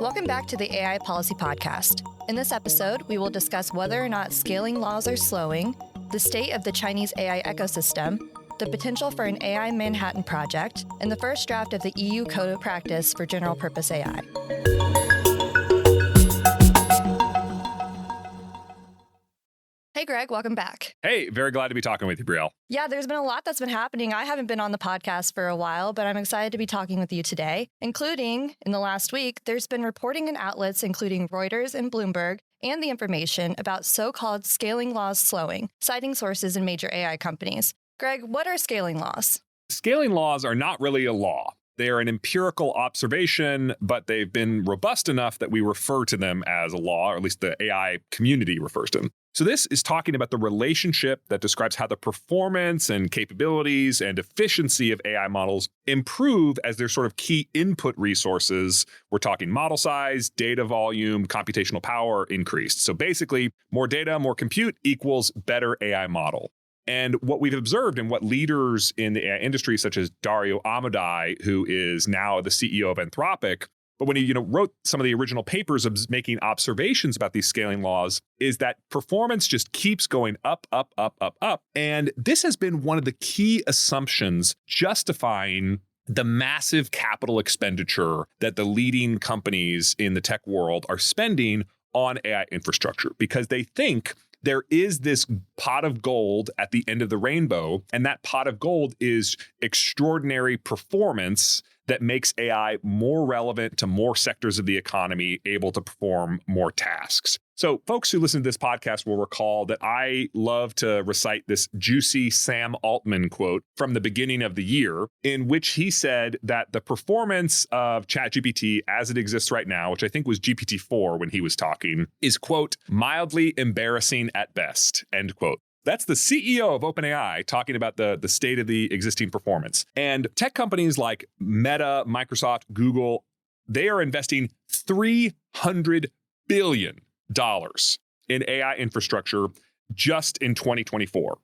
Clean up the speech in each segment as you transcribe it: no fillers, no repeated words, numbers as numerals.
Welcome back to the AI Policy Podcast. In this episode, we will discuss whether or not scaling laws are slowing, the state of the Chinese AI ecosystem, the potential for an AI Manhattan Project, and the first draft of the EU Code of Practice for General Purpose AI. Hey, Greg, welcome back. Hey, very glad to be talking with you, Brielle. Yeah, there's been a lot that's been happening. I haven't been on the podcast for a while, but I'm excited to be talking with you today, including in the last week, there's been reporting in outlets including Reuters and Bloomberg and The Information about so-called scaling laws slowing, citing sources in major AI companies. Greg, what are scaling laws? Scaling laws are not really a law. They are an empirical observation, but they've been robust enough that we refer to them as a law, or at least the AI community refers to them. So this is talking about the relationship that describes how the performance and capabilities and efficiency of AI models improve as their sort of key input resources. We're talking model size, data volume, computational power increased. So basically, more data, more compute equals better AI model. And what we've observed and what leaders in the AI industry, such as Dario Amodei, who is now the CEO of Anthropic, but when he wrote some of the original papers of making observations about these scaling laws, is that performance just keeps going up, up, up, up, up. And this has been one of the key assumptions justifying the massive capital expenditure that the leading companies in the tech world are spending on AI infrastructure, because they think there is this pot of gold at the end of the rainbow, and that pot of gold is extraordinary performance that makes AI more relevant to more sectors of the economy, able to perform more tasks. So folks who listen to this podcast will recall that I love to recite this juicy Sam Altman quote from the beginning of the year, in which he said that the performance of ChatGPT as it exists right now, which I think was GPT-4 when he was talking, is, quote, mildly embarrassing at best, end quote. That's the CEO of OpenAI talking about the state of the existing performance. And tech companies like Meta, Microsoft, Google, they are investing $300 billion in AI infrastructure just in 2024.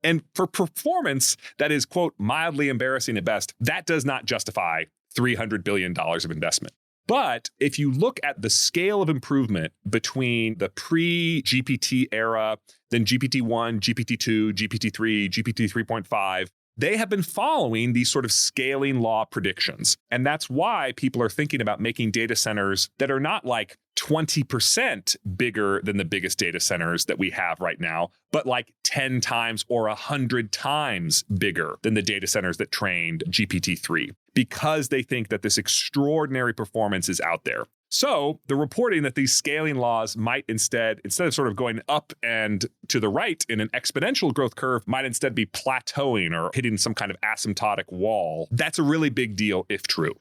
And for performance that is, quote, mildly embarrassing at best, that does not justify $300 billion of investment. But if you look at the scale of improvement between the pre-GPT era, then GPT-1, GPT-2, GPT-3, GPT 3.5, they have been following these sort of scaling law predictions. And that's why people are thinking about making data centers that are not like 20% bigger than the biggest data centers that we have right now, but like 10 times or 100 times bigger than the data centers that trained GPT-3, because they think that this extraordinary performance is out there. So the reporting that these scaling laws might instead of sort of going up and to the right in an exponential growth curve, might instead be plateauing or hitting some kind of asymptotic wall. That's a really big deal if true.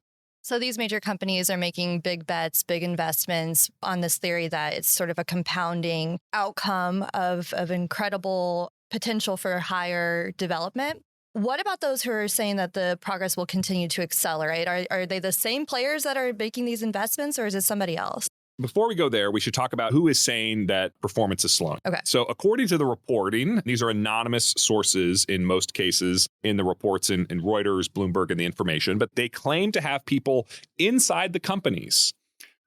So these major companies are making big bets, big investments on this theory that it's sort of a compounding outcome of incredible potential for higher development. What about those who are saying that the progress will continue to accelerate? Are they the same players that are making these investments, or is it somebody else? Before we go there, we should talk about who is saying that performance is slowing. Okay. So according to the reporting, these are anonymous sources in most cases in the reports in Reuters, Bloomberg, and The Information, but they claim to have people inside the companies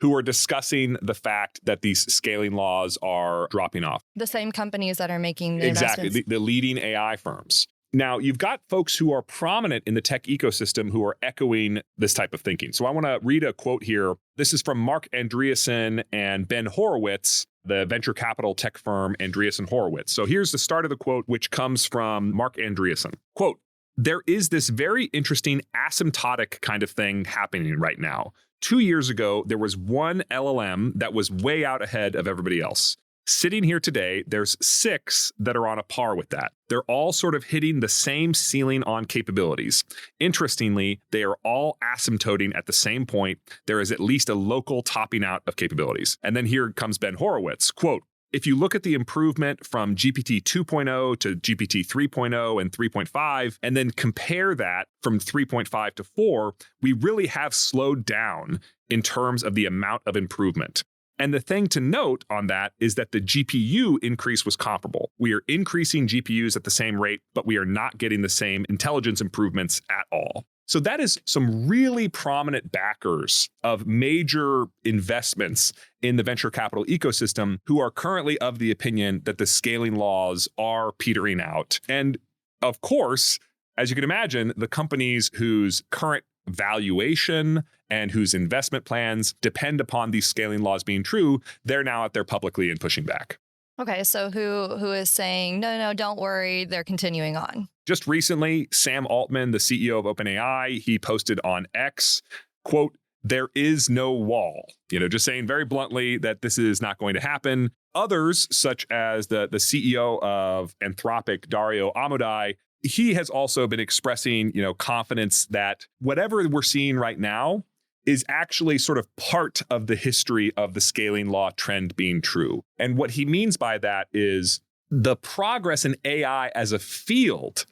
who are discussing the fact that these scaling laws are dropping off. The same companies that are making the investments. Exactly, the leading AI firms. Now, you've got folks who are prominent in the tech ecosystem who are echoing this type of thinking. So I want to read a quote here. This is from Mark Andreessen and Ben Horowitz, the venture capital tech firm Andreessen Horowitz. So here's the start of the quote, which comes from Mark Andreessen. Quote, there is this very interesting asymptotic kind of thing happening right now. 2 years ago, there was one LLM that was way out ahead of everybody else. Sitting here today, there's 6 that are on a par with that. They're all sort of hitting the same ceiling on capabilities. Interestingly, they are all asymptoting at the same point. There is at least a local topping out of capabilities. And then here comes Ben Horowitz, quote, if you look at the improvement from GPT 2.0 to GPT 3.0 and 3.5, and then compare that from 3.5 to 4, we really have slowed down in terms of the amount of improvement. And the thing to note on that is that the GPU increase was comparable. We are increasing GPUs at the same rate, but we are not getting the same intelligence improvements at all. So that is some really prominent backers of major investments in the venture capital ecosystem who are currently of the opinion that the scaling laws are petering out. And of course, as you can imagine, the companies whose current valuation and whose investment plans depend upon these scaling laws being true, they're now out there publicly and pushing back. Okay, so who is saying, no, don't worry, they're continuing on? Just recently, Sam Altman, the CEO of OpenAI, he posted on X, quote, "There is no wall," just saying very bluntly that this is not going to happen. Others, such as the CEO of Anthropic, Dario Amodei, he has also been expressing, confidence that whatever we're seeing right now is actually sort of part of the history of the scaling law trend being true. And what he means by that is the progress in AI as a field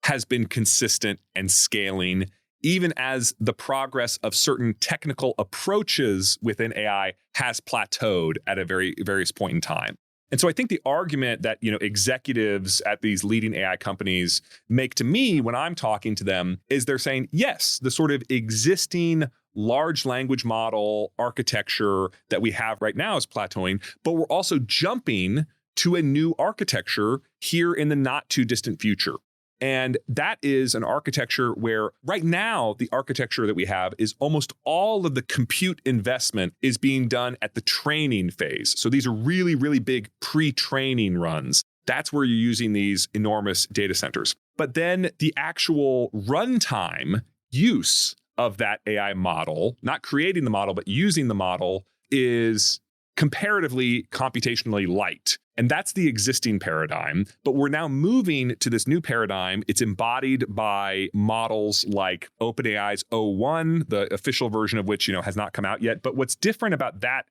has been consistent and scaling, even as the progress of certain technical approaches within AI has plateaued at a various point in time. And so I think the argument that, executives at these leading AI companies make to me when I'm talking to them is they're saying, yes, the sort of existing large language model architecture that we have right now is plateauing, but we're also jumping to a new architecture here in the not too distant future. And that is an architecture where right now, the architecture that we have is almost all of the compute investment is being done at the training phase. So these are really, really big pre-training runs. That's where you're using these enormous data centers. But then the actual runtime use of that AI model, not creating the model, but using the model, is comparatively computationally light. And that's the existing paradigm. But we're now moving to this new paradigm. It's embodied by models like OpenAI's O1, the official version of which, has not come out yet. But what's different about that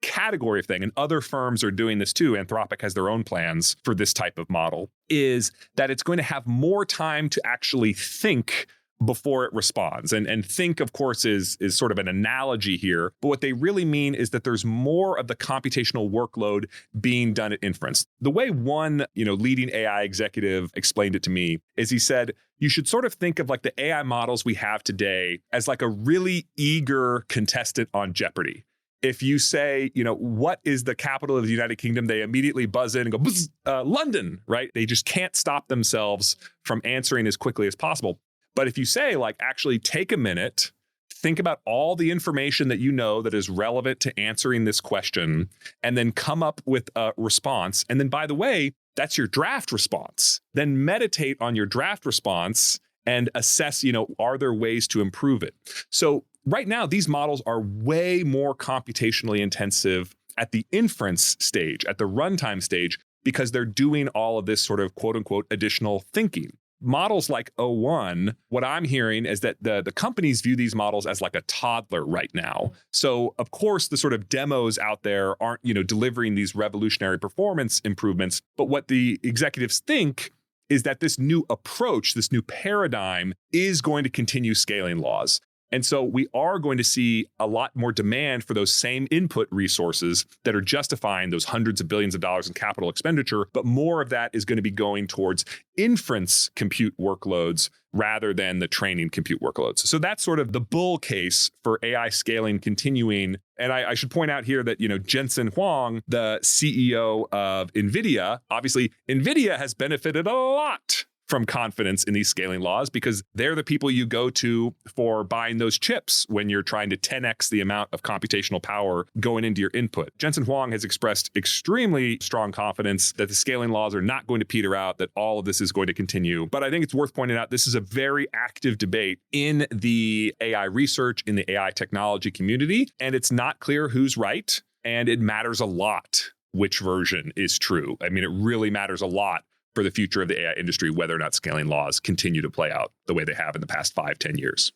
category of thing, and other firms are doing this too, Anthropic has their own plans for this type of model, is that it's going to have more time to actually think before it responds. And think, of course, is sort of an analogy here. But what they really mean is that there's more of the computational workload being done at inference. The way one, leading AI executive explained it to me is he said, you should sort of think of like the AI models we have today as like a really eager contestant on Jeopardy. If you say, what is the capital of the United Kingdom, they immediately buzz in and go, buzz, London, right? They just can't stop themselves from answering as quickly as possible. But if you say, actually take a minute, think about all the information that you know that is relevant to answering this question, and then come up with a response. And then, by the way, that's your draft response. Then meditate on your draft response and assess, are there ways to improve it? So right now, these models are way more computationally intensive at the inference stage, at the runtime stage, because they're doing all of this sort of quote unquote additional thinking. Models like O1, what I'm hearing is that the companies view these models as like a toddler right now. So of course, the sort of demos out there aren't, delivering these revolutionary performance improvements. But what the executives think is that this new approach, this new paradigm is going to continue scaling laws. And so we are going to see a lot more demand for those same input resources that are justifying those hundreds of billions of dollars in capital expenditure, but more of that is going to be going towards inference compute workloads rather than the training compute workloads. So that's sort of the bull case for AI scaling continuing. And I should point out here that, Jensen Huang, the CEO of NVIDIA, obviously NVIDIA has benefited a lot from confidence in these scaling laws because they're the people you go to for buying those chips when you're trying to 10x the amount of computational power going into your input. Jensen Huang has expressed extremely strong confidence that the scaling laws are not going to peter out, that all of this is going to continue. But I think it's worth pointing out this is a very active debate in the AI research, in the AI technology community, and it's not clear who's right, and it matters a lot which version is true. I mean, it really matters a lot for the future of the AI industry, whether or not scaling laws continue to play out the way they have in the past 5-10 years.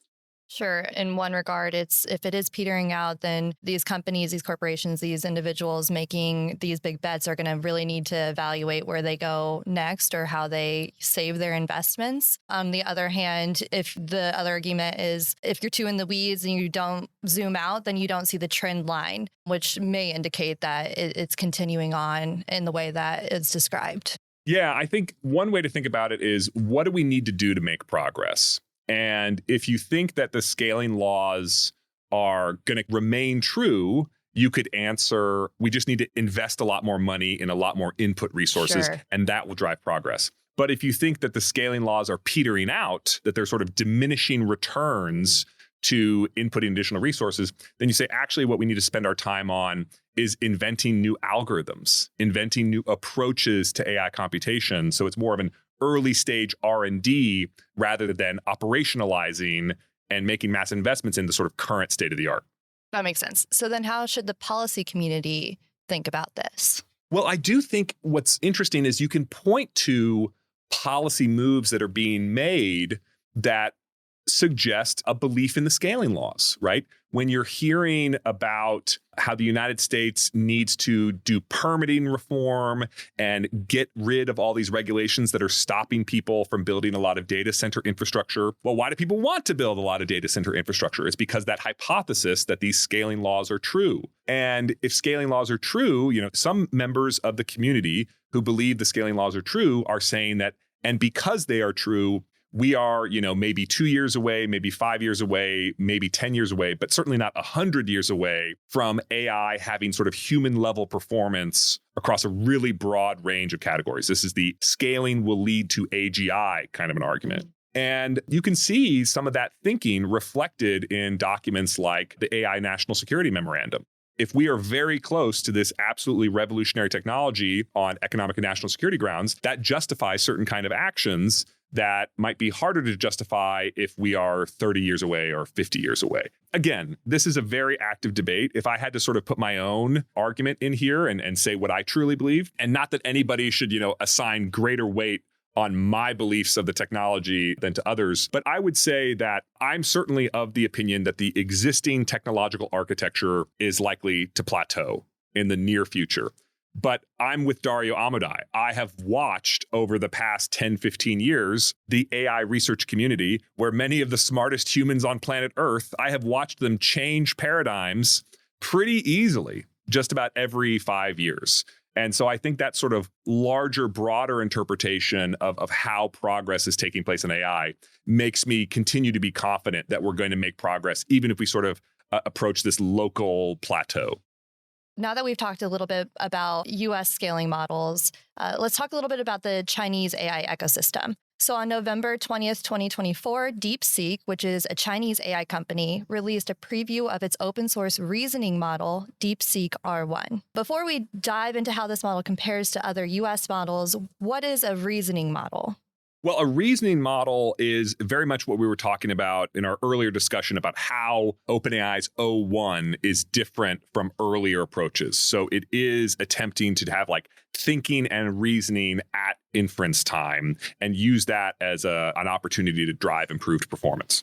Sure. In one regard, it's if it is petering out, then these companies, these corporations, these individuals making these big bets are going to really need to evaluate where they go next or how they save their investments. On the other hand, if the other argument is if you're too in the weeds and you don't zoom out, then you don't see the trend line, which may indicate that it's continuing on in the way that it's described. Yeah, I think one way to think about it is what do we need to do to make progress? And if you think that the scaling laws are going to remain true, you could answer, we just need to invest a lot more money in a lot more input resources, Sure. and that will drive progress. But if you think that the scaling laws are petering out, that they're sort of diminishing returns to inputting additional resources, then you say, actually, what we need to spend our time on is inventing new algorithms, inventing new approaches to AI computation. So it's more of an early stage R&D rather than operationalizing and making massive investments in the sort of current state of the art. That makes sense. So then how should the policy community think about this? Well, I do think what's interesting is you can point to policy moves that are being made that suggest a belief in the scaling laws, right? When you're hearing about how the United States needs to do permitting reform and get rid of all these regulations that are stopping people from building a lot of data center infrastructure. Well, why do people want to build a lot of data center infrastructure? It's because that hypothesis that these scaling laws are true. And if scaling laws are true, some members of the community who believe the scaling laws are true are saying that, and because they are true, we are, maybe 2 years away, maybe 5 years away, maybe 10 years away, but certainly not 100 years away from AI having sort of human level performance across a really broad range of categories. This is the scaling will lead to AGI kind of an argument. And you can see some of that thinking reflected in documents like the AI National Security Memorandum. If we are very close to this absolutely revolutionary technology on economic and national security grounds, that justifies certain kind of actions that might be harder to justify if we are 30 years away or 50 years away. Again, this is a very active debate. If I had to sort of put my own argument in here and say what I truly believe, and not that anybody should, assign greater weight on my beliefs of the technology than to others. But I would say that I'm certainly of the opinion that the existing technological architecture is likely to plateau in the near future. But I'm with Dario Amodei. I have watched over the past 10, 15 years, the AI research community, where many of the smartest humans on planet Earth, I have watched them change paradigms pretty easily, just about every 5 years. And so I think that sort of larger, broader interpretation of how progress is taking place in AI makes me continue to be confident that we're going to make progress, even if we sort of approach this local plateau. Now that we've talked a little bit about US scaling models, let's talk a little bit about the Chinese AI ecosystem. So on November 20th, 2024, DeepSeek, which is a Chinese AI company, released a preview of its open source reasoning model, DeepSeek R1. Before we dive into how this model compares to other US models, what is a reasoning model? Well, a reasoning model is very much what we were talking about in our earlier discussion about how OpenAI's O1 is different from earlier approaches. So it is attempting to have thinking and reasoning at inference time and use that as an opportunity to drive improved performance.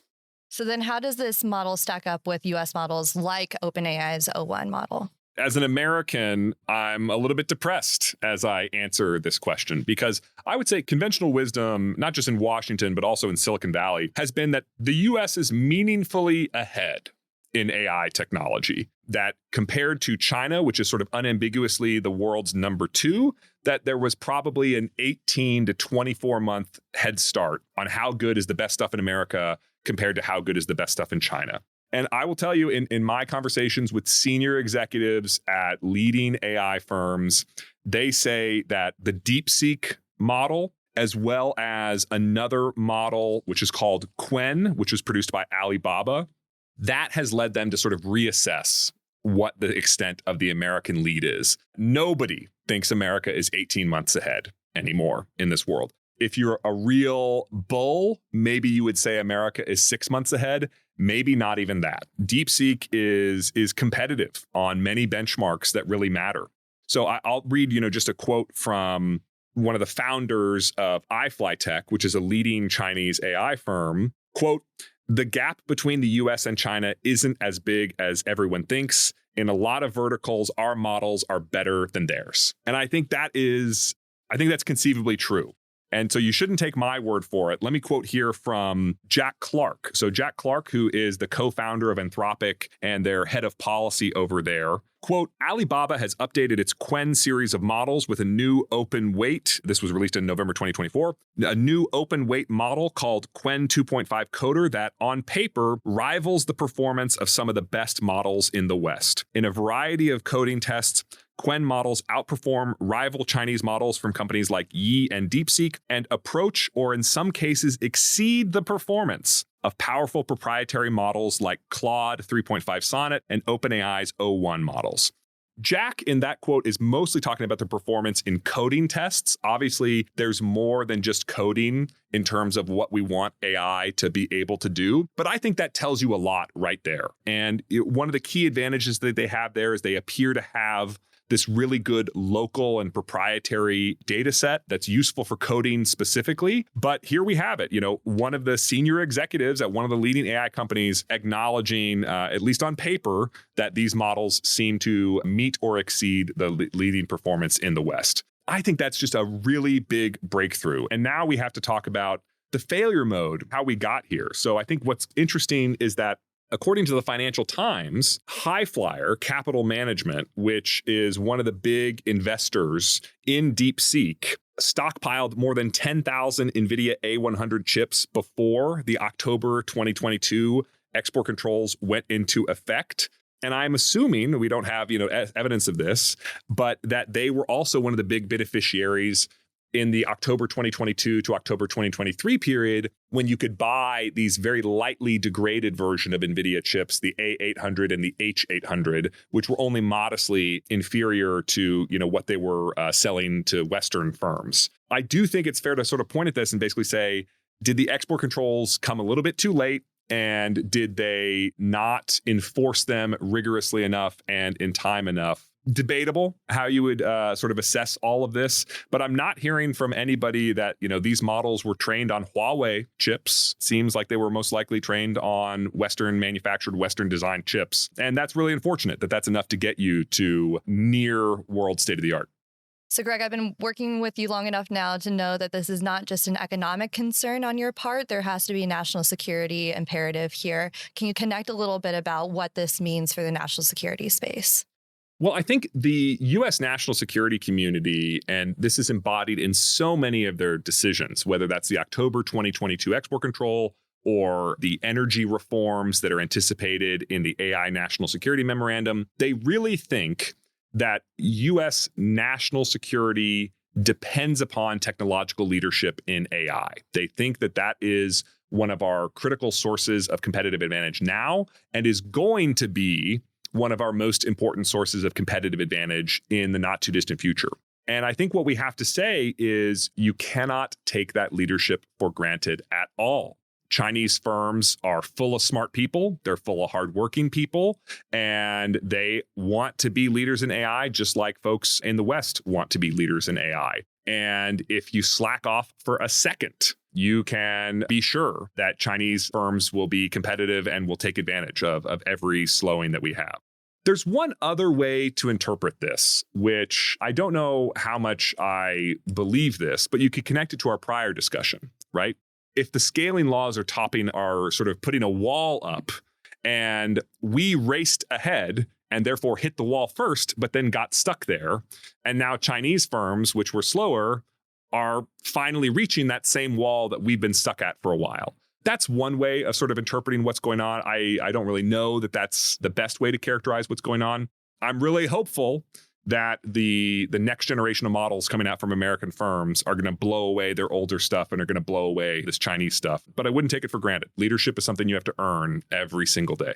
So then how does this model stack up with US models like OpenAI's O1 model? As an American, I'm a little bit depressed as I answer this question, because I would say conventional wisdom, not just in Washington, but also in Silicon Valley, has been that the US is meaningfully ahead in AI technology. That compared to China, which is sort of unambiguously the world's number 2, that there was probably an 18 to 24 month head start on how good is the best stuff in America compared to how good is the best stuff in China. And I will tell you, in my conversations with senior executives at leading AI firms, they say that the DeepSeek model, as well as another model, which is called Qwen, which was produced by Alibaba, that has led them to sort of reassess what the extent of the American lead is. Nobody thinks America is 18 months ahead anymore in this world. If you're a real bull, maybe you would say America is 6 months ahead. Maybe not even that. DeepSeek is competitive on many benchmarks that really matter. So I'll read, just a quote from one of the founders of iFlyTech, which is a leading Chinese AI firm. Quote, "The gap between the US and China isn't as big as everyone thinks. In a lot of verticals, our models are better than theirs." And I think that's conceivably true. And so you shouldn't take my word for it. Let me quote here from Jack Clark. So Jack Clark, who is the co-founder of Anthropic and their head of policy over there, Quote, Alibaba has updated its Qwen series of models with a new open weight. This was released in November 2024. A new open weight model called Qwen 2.5 Coder that on paper rivals the performance of some of the best models in the West. In a variety of coding tests, Qwen models outperform rival Chinese models from companies like Yi and DeepSeek and approach or in some cases exceed the performance of powerful proprietary models like Claude 3.5 Sonnet and OpenAI's O1 models. Jack, in that quote, is mostly talking about the performance in coding tests. Obviously, there's more than just coding in terms of what we want AI to be able to do. But I think that tells you a lot right there. And one of the key advantages that they have there is they appear to have this really good local and proprietary data set that's useful for coding specifically. But here we have it, one of the senior executives at one of the leading AI companies acknowledging, at least on paper, that these models seem to meet or exceed the leading performance in the West. I think that's just a really big breakthrough. And now we have to talk about the failure mode, how we got here. So I think what's interesting is that according to the Financial Times, Highflyer Capital Management, which is one of the big investors in DeepSeek, stockpiled more than 10,000 NVIDIA A100 chips before the October 2022 export controls went into effect. And I'm assuming, we don't have evidence of this, but that they were also one of the big beneficiaries in the October 2022 to October 2023 period, when you could buy these very lightly degraded version of NVIDIA chips, the A800 and the H800, which were only modestly inferior to what they were selling to Western firms. I do think it's fair to sort of point at this and basically say, did the export controls come a little bit too late? And did they not enforce them rigorously enough and in time enough? Debatable how you would sort of assess all of this, but I'm not hearing from anybody that these models were trained on Huawei chips. Seems like they were most likely trained on Western manufactured, Western designed chips, and that's really unfortunate that that's enough to get you to near world state of the art. So, Greg, I've been working with you long enough now to know that this is not just an economic concern on your part. There has to be a national security imperative here. Can you connect a little bit about what this means for the national security space? Well, I think the U.S. national security community, and this is embodied in so many of their decisions, whether that's the October 2022 export control or the energy reforms that are anticipated in the AI National Security Memorandum, they really think that U.S. national security depends upon technological leadership in AI. They think that that is one of our critical sources of competitive advantage now and is going to be one of our most important sources of competitive advantage in the not too distant future. And I think what we have to say is you cannot take that leadership for granted at all. Chinese firms are full of smart people. They're full of hardworking people, and they want to be leaders in AI, just like folks in the West want to be leaders in AI. And if you slack off for a second, you can be sure that Chinese firms will be competitive and will take advantage of every slowing that we have. There's one other way to interpret this, which I don't know how much I believe this, but you could connect it to our prior discussion, right? If the scaling laws are sort of putting a wall up and we raced ahead and therefore hit the wall first, but then got stuck there. And now Chinese firms, which were slower, are finally reaching that same wall that we've been stuck at for a while. That's one way of sort of interpreting what's going on. I don't really know that that's the best way to characterize what's going on. I'm really hopeful that the next generation of models coming out from American firms are going to blow away their older stuff and are going to blow away this Chinese stuff. But I wouldn't take it for granted. Leadership is something you have to earn every single day.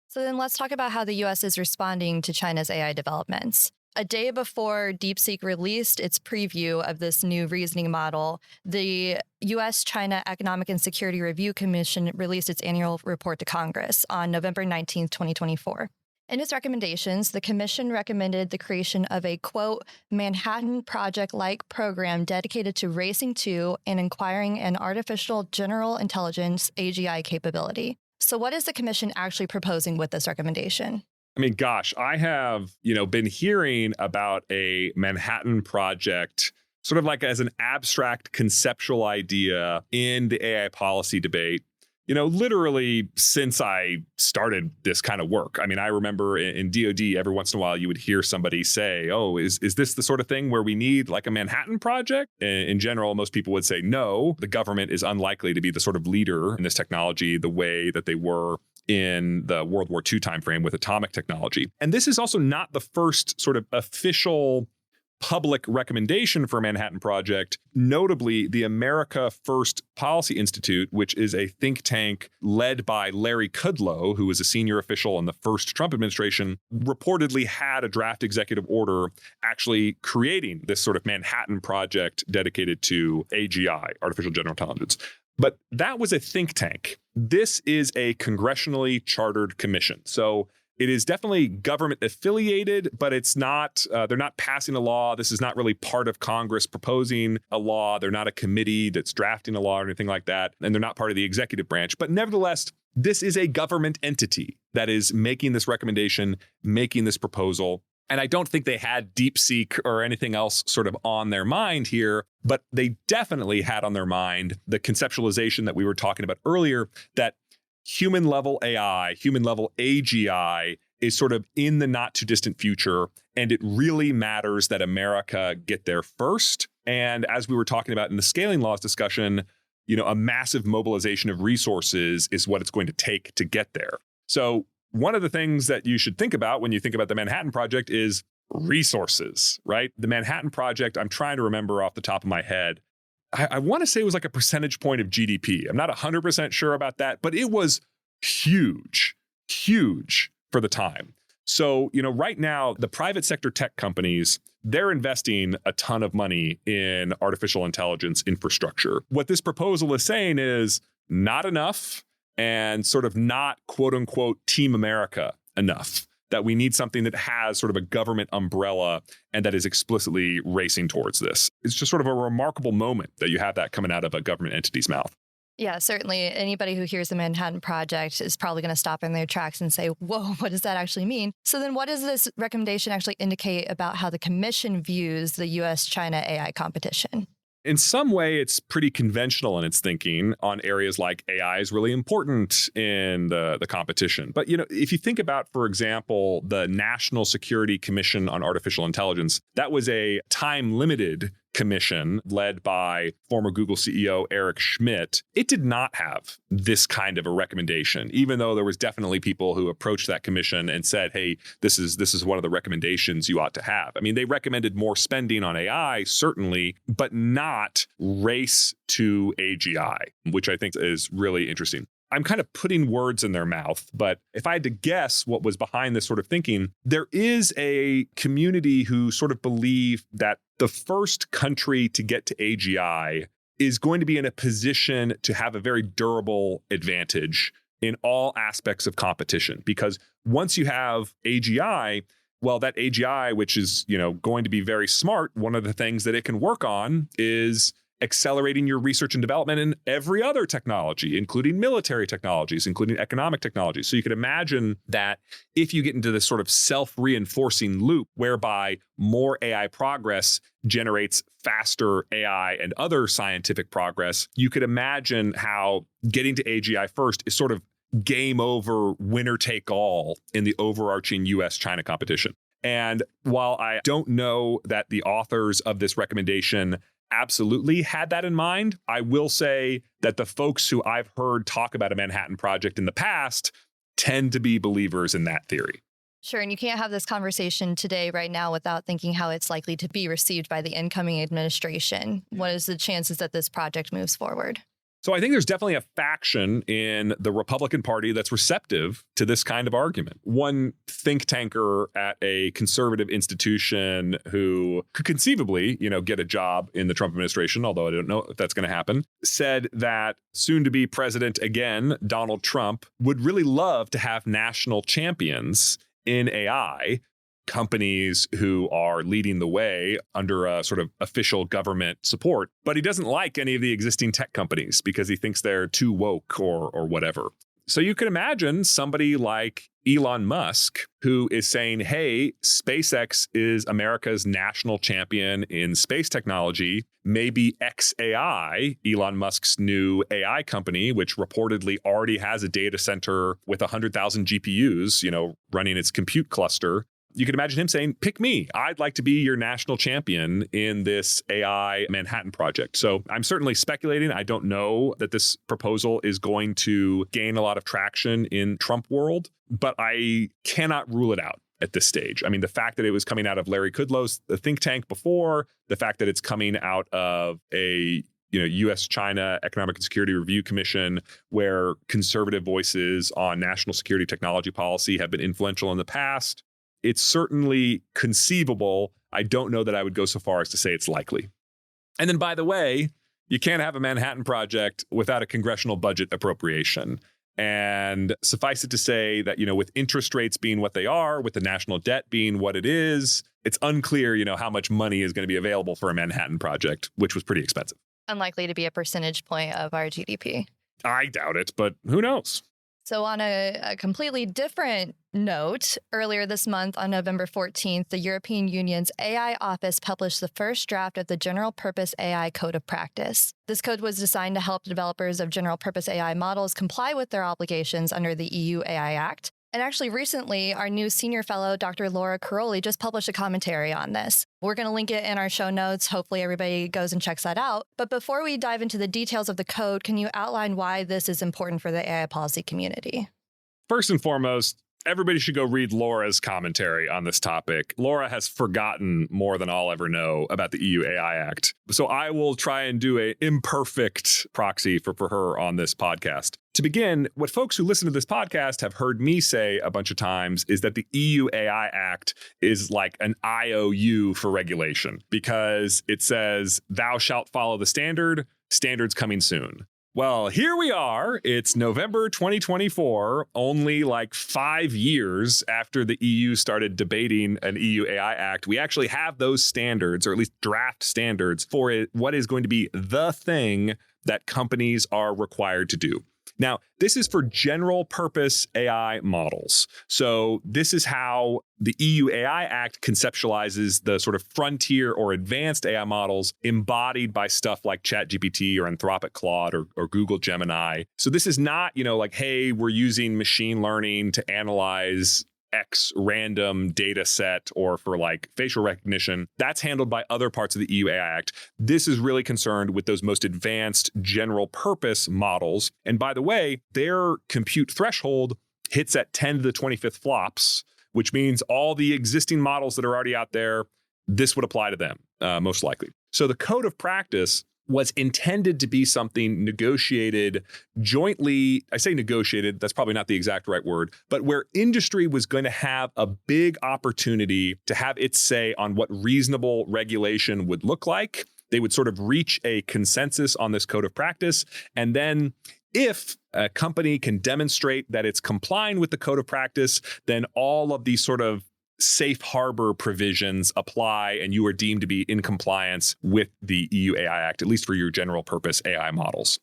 So then let's talk about how the U.S. is responding to China's AI developments. A day before DeepSeek released its preview of this new reasoning model, the U.S.-China Economic and Security Review Commission released its annual report to Congress on November 19, 2024. In its recommendations, the commission recommended the creation of a, quote, Manhattan Project-like program dedicated to racing to and acquiring an artificial general intelligence AGI capability. So what is the commission actually proposing with this recommendation? I mean, gosh, I have, been hearing about a Manhattan Project sort of like as an abstract conceptual idea in the AI policy debate literally since I started this kind of work. I mean, I remember in DoD, every once in a while, you would hear somebody say, oh, is this the sort of thing where we need like a Manhattan Project? In general, most people would say, no, the government is unlikely to be the sort of leader in this technology the way that they were in the World War II timeframe with atomic technology. And this is also not the first sort of official public recommendation for a Manhattan Project. Notably, the America First Policy Institute, which is a think tank led by Larry Kudlow, who was a senior official in the first Trump administration, reportedly had a draft executive order actually creating this sort of Manhattan Project dedicated to AGI, artificial general intelligence. But that was a think tank. This is a congressionally chartered commission. So it is definitely government affiliated, but it's not, they're not passing a law. This is not really part of Congress proposing a law. They're not a committee that's drafting a law or anything like that. And they're not part of the executive branch. But nevertheless, this is a government entity that is making this recommendation, making this proposal. And I don't think they had DeepSeek or anything else sort of on their mind here, but they definitely had on their mind the conceptualization that we were talking about earlier, that human level AI, human level AGI is sort of in the not too distant future. And it really matters that America get there first. And as we were talking about in the scaling laws discussion, a massive mobilization of resources is what it's going to take to get there. So one of the things that you should think about when you think about the Manhattan Project is resources, right? The Manhattan Project, I'm trying to remember off the top of my head, I want to say it was like a percentage point of GDP. I'm not 100% sure about that, but it was huge for the time. So, right now, the private sector tech companies, they're investing a ton of money in artificial intelligence infrastructure. What this proposal is saying is not enough and sort of not, quote unquote, Team America enough. That we need something that has sort of a government umbrella and that is explicitly racing towards this. It's just sort of a remarkable moment that you have that coming out of a government entity's mouth. Yeah, certainly anybody who hears the Manhattan Project is probably going to stop in their tracks and say, whoa, what does that actually mean? So then what does this recommendation actually indicate about how the commission views the US-China AI competition? In some way, it's pretty conventional in its thinking on areas like AI is really important in the competition. But, if you think about, for example, the National Security Commission on Artificial Intelligence, that was a time-limited commission led by former Google CEO Eric Schmidt. It did not have this kind of a recommendation, even though there was definitely people who approached that commission and said, hey, this is one of the recommendations you ought to have. I mean, they recommended more spending on AI, certainly, but not race to AGI, which I think is really interesting. I'm kind of putting words in their mouth, but if I had to guess what was behind this sort of thinking, there is a community who sort of believe that the first country to get to AGI is going to be in a position to have a very durable advantage in all aspects of competition. Because once you have AGI, well, that AGI, which is, going to be very smart, one of the things that it can work on is accelerating your research and development in every other technology, including military technologies, including economic technologies. So you could imagine that if you get into this sort of self-reinforcing loop whereby more AI progress generates faster AI and other scientific progress, you could imagine how getting to AGI first is sort of game over, winner take all in the overarching US-China competition. And while I don't know that the authors of this recommendation absolutely had that in mind, I will say that the folks who I've heard talk about a Manhattan Project in the past tend to be believers in that theory. Sure. And you can't have this conversation today, right now, without thinking how it's likely to be received by the incoming administration. What is the chances that this project moves forward? So I think there's definitely a faction in the Republican Party that's receptive to this kind of argument. One think tanker at a conservative institution who could conceivably, get a job in the Trump administration, although I don't know if that's going to happen, said that soon to be president again, Donald Trump, would really love to have national champions in AI, companies who are leading the way under a sort of official government support. But he doesn't like any of the existing tech companies because he thinks they're too woke or whatever. So you can imagine somebody like Elon Musk, who is saying, hey, SpaceX is America's national champion in space technology. Maybe xAI, Elon Musk's new AI company, which reportedly already has a data center with 100,000 GPUs, running its compute cluster. You can imagine him saying, pick me. I'd like to be your national champion in this AI Manhattan Project. So I'm certainly speculating. I don't know that this proposal is going to gain a lot of traction in Trump world, but I cannot rule it out at this stage. I mean, the fact that it was coming out of Larry Kudlow's think tank before, the fact that it's coming out of a U.S.-China Economic and Security Review Commission, where conservative voices on national security technology policy have been influential in the past. It's certainly conceivable. I don't know that I would go so far as to say it's likely. And then, by the way, you can't have a Manhattan Project without a congressional budget appropriation. And suffice it to say that, with interest rates being what they are, with the national debt being what it is, it's unclear, how much money is going to be available for a Manhattan Project, which was pretty expensive. Unlikely to be a percentage point of our GDP. I doubt it, but who knows? So on a completely different note, earlier this month on November 14th, the European Union's AI office published the first draft of the General Purpose AI Code of Practice. This code was designed to help developers of general purpose AI models comply with their obligations under the EU AI Act. And actually, recently, our new senior fellow, Dr. Laura Caroli, just published a commentary on this. We're going to link it in our show notes. Hopefully, everybody goes and checks that out. But before we dive into the details of the code, can you outline why this is important for the AI policy community? First and foremost, everybody should go read Laura's commentary on this topic. Laura has forgotten more than I'll ever know about the EU AI Act. So I will try and do an imperfect proxy for her on this podcast. To begin, what folks who listen to this podcast have heard me say a bunch of times is that the EU AI Act is like an IOU for regulation because it says, thou shalt follow the standards coming soon. Well, here we are. It's November 2024, only like 5 years after the EU started debating an EU AI Act. We actually have those standards, or at least draft standards, for what is going to be the thing that companies are required to do. Now, this is for general purpose AI models. So this is how the EU AI Act conceptualizes the sort of frontier or advanced AI models embodied by stuff like ChatGPT or Anthropic Claude or Google Gemini. So this is not, like, hey, we're using machine learning to analyze X random data set or for like facial recognition. That's handled by other parts of the EU AI Act. This is really concerned with those most advanced general purpose models. And by the way, their compute threshold hits at 10 to the 25th flops, which means all the existing models that are already out there, this would apply to them, most likely. So the code of practice was intended to be something negotiated jointly. I say negotiated, that's probably not the exact right word, but where industry was going to have a big opportunity to have its say on what reasonable regulation would look like. They would sort of reach a consensus on this code of practice. And then if a company can demonstrate that it's complying with the code of practice, then all of these sort of safe harbor provisions apply and you are deemed to be in compliance with the EU AI Act, at least for your general purpose AI models.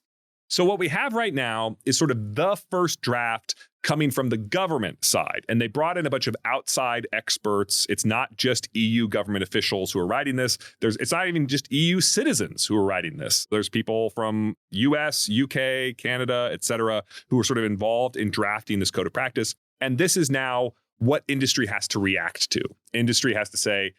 So what we have right now is sort of the first draft coming from the government side. And they brought in a bunch of outside experts. It's not just EU government officials who are writing this. It's not even just EU citizens who are writing this. There's people from US, UK, Canada, et cetera, who are sort of involved in drafting this code of practice. And this is now what industry has to react to. Industry has to say,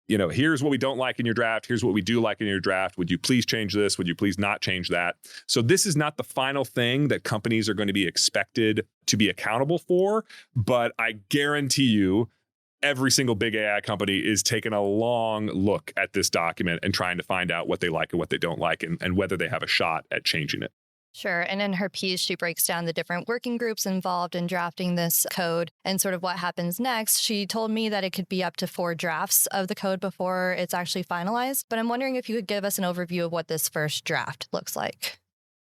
here's what we don't like in your draft. Here's what we do like in your draft. Would you please change this? Would you please not change that? So this is not the final thing that companies are going to be expected to be accountable for. But I guarantee you, every single big AI company is taking a long look at this document and trying to find out what they like and what they don't like and whether they have a shot at changing it. Sure. And in her piece, she breaks down the different working groups involved in drafting this code and sort of what happens next. She told me that it could be up to 4 drafts of the code before it's actually finalized. But I'm wondering if you could give us an overview of what this first draft looks like.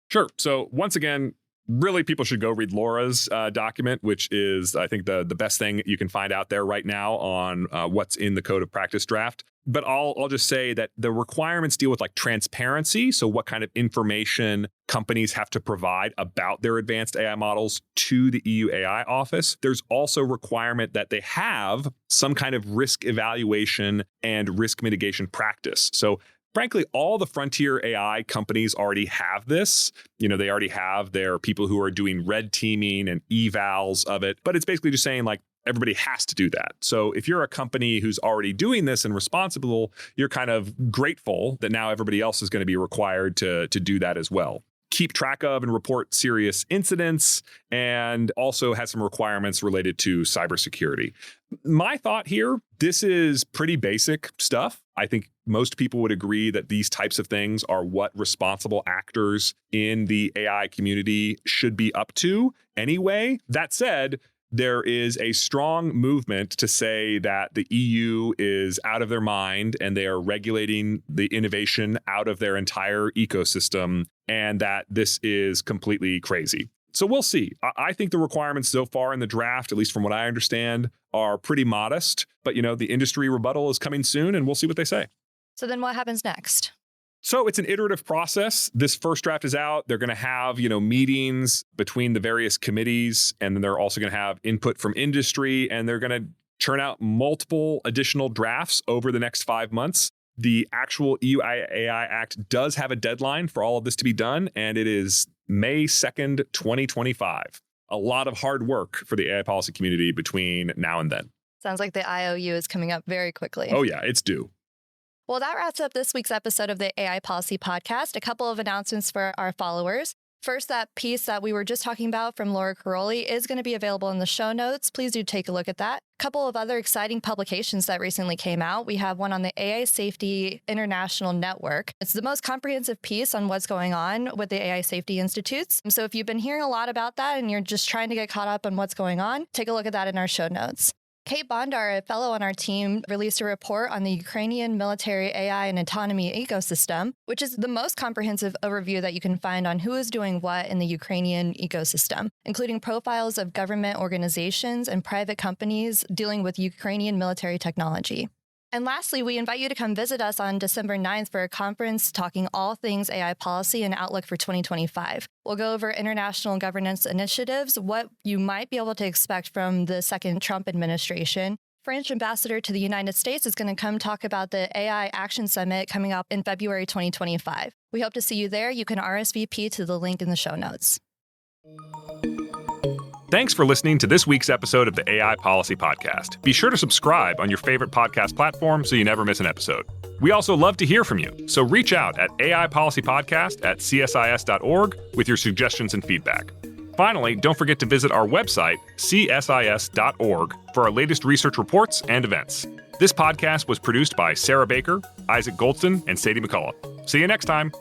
Sure. So once again, Really, people should go read Laura's document, which is, I think, the best thing you can find out there right now on what's in the Code of Practice draft. But I'll just say that the requirements deal with like transparency. So what kind of information companies have to provide about their advanced AI models to the EU AI office. There's also a requirement that they have some kind of risk evaluation and risk mitigation practice. So frankly, all the frontier AI companies already have this. They already have their people who are doing red teaming and evals of it. But it's basically just saying like, everybody has to do that. So if you're a company who's already doing this and responsible, you're kind of grateful that now everybody else is going to be required to do that as well. Keep track of and report serious incidents, and also has some requirements related to cybersecurity. My thought here, this is pretty basic stuff. I think most people would agree that these types of things are what responsible actors in the AI community should be up to anyway. That said, there is a strong movement to say that the EU is out of their mind and they are regulating the innovation out of their entire ecosystem, and that this is completely crazy. So we'll see. I think the requirements so far in the draft, at least from what I understand, are pretty modest. But, the industry rebuttal is coming soon, and we'll see what they say. So then what happens next? So it's an iterative process. This first draft is out. They're going to have, meetings between the various committees, and then they're also going to have input from industry, and they're going to churn out multiple additional drafts over the next 5 months. The actual EU AI Act does have a deadline for all of this to be done, and it is May 2nd, 2025. A lot of hard work for the AI policy community between now and then. Sounds like the IOU is coming up very quickly. Oh yeah, it's due. Well, that wraps up this week's episode of the AI Policy Podcast. A couple of announcements for our followers. First, that piece that we were just talking about from Laura Caroli is going to be available in the show notes. Please do take a look at that. A couple of other exciting publications that recently came out. We have one on the AI Safety International Network. It's the most comprehensive piece on what's going on with the AI Safety Institutes. So if you've been hearing a lot about that and you're just trying to get caught up on what's going on, take a look at that in our show notes. Kate Bondar, a fellow on our team, released a report on the Ukrainian military AI and autonomy ecosystem, which is the most comprehensive overview that you can find on who is doing what in the Ukrainian ecosystem, including profiles of government organizations and private companies dealing with Ukrainian military technology. And lastly, we invite you to come visit us on December 9th for a conference talking all things AI policy and outlook for 2025. We'll go over international governance initiatives, what you might be able to expect from the second Trump administration. French ambassador to the United States is going to come talk about the AI Action Summit coming up in February 2025. We hope to see you there. You can RSVP to the link in the show notes. Thanks for listening to this week's episode of the AI Policy Podcast. Be sure to subscribe on your favorite podcast platform so you never miss an episode. We also love to hear from you, so reach out at aipolicypodcast@csis.org with your suggestions and feedback. Finally, don't forget to visit our website, csis.org, for our latest research reports and events. This podcast was produced by Sarah Baker, Isaac Goldston, and Sadie McCullough. See you next time.